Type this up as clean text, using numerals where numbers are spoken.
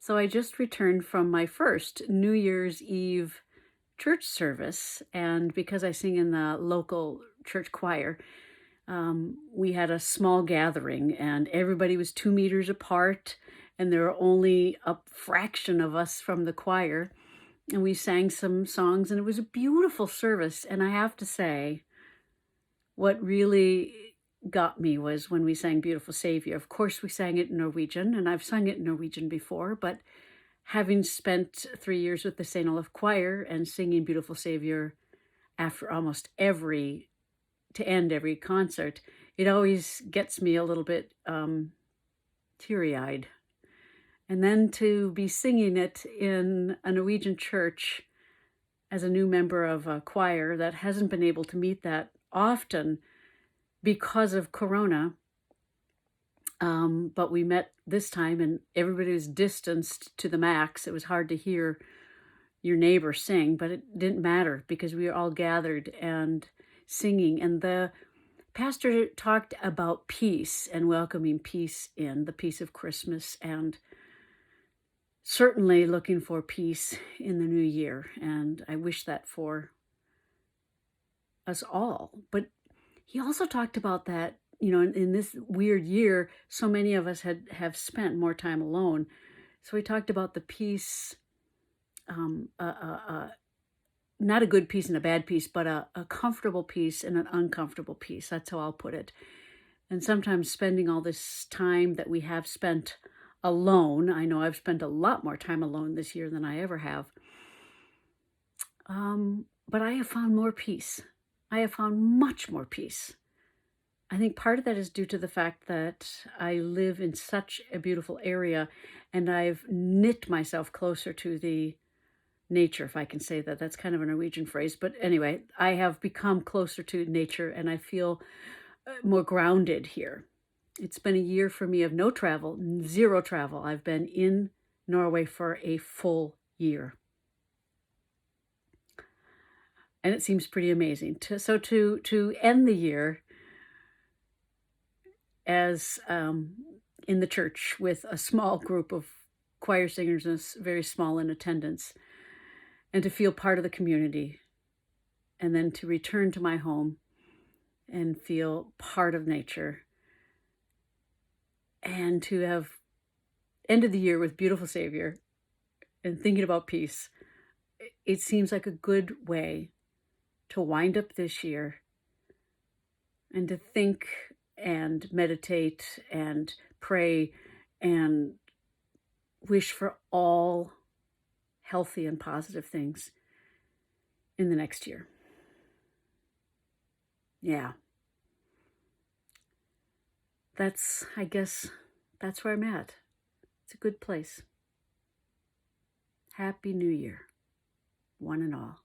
So I just returned from my first New Year's Eve church service, and because I sing in the local church choir, we had a small gathering, and everybody was 2 meters apart, and there were only a fraction of us from the choir, and we sang some songs, and it was a beautiful service. And I have to say, what really got me was when we sang Beautiful Savior. Of course, we sang it in Norwegian, and I've sung it in Norwegian before, but having spent 3 years with the St. Olaf Choir and singing Beautiful Savior after almost to end every concert, it always gets me a little bit teary-eyed. And then to be singing it in a Norwegian church as a new member of a choir that hasn't been able to meet that often because of Corona. But we met this time and everybody was distanced to the max. It was hard to hear your neighbor sing, but it didn't matter because we were all gathered and singing. And the pastor talked about peace and welcoming peace in the peace of Christmas, and certainly looking for peace in the new year. And I wish that for us all. But he also talked about that, in this weird year, so many of us have spent more time alone. So he talked about the peace, not a good peace and a bad peace, but a comfortable peace and an uncomfortable peace. That's how I'll put it. And sometimes spending all this time that we have spent alone, I know I've spent a lot more time alone this year than I ever have. But I have found more peace. I have found much more peace. I think part of that is due to the fact that I live in such a beautiful area and I've knit myself closer to the nature, if I can say that. That's kind of a Norwegian phrase. But anyway, I have become closer to nature and I feel more grounded here. It's been a year for me of no travel, zero travel. I've been in Norway for a full year. And it seems pretty amazing. To end the year as in the church with a small group of choir singers, and very small in attendance, and to feel part of the community, and then to return to my home and feel part of nature, and to have ended the year with Beautiful Savior and thinking about peace. It seems like a good way to wind up this year and to think and meditate and pray and wish for all healthy and positive things in the next year. Yeah. I guess that's where I'm at. It's a good place. Happy New Year, one and all.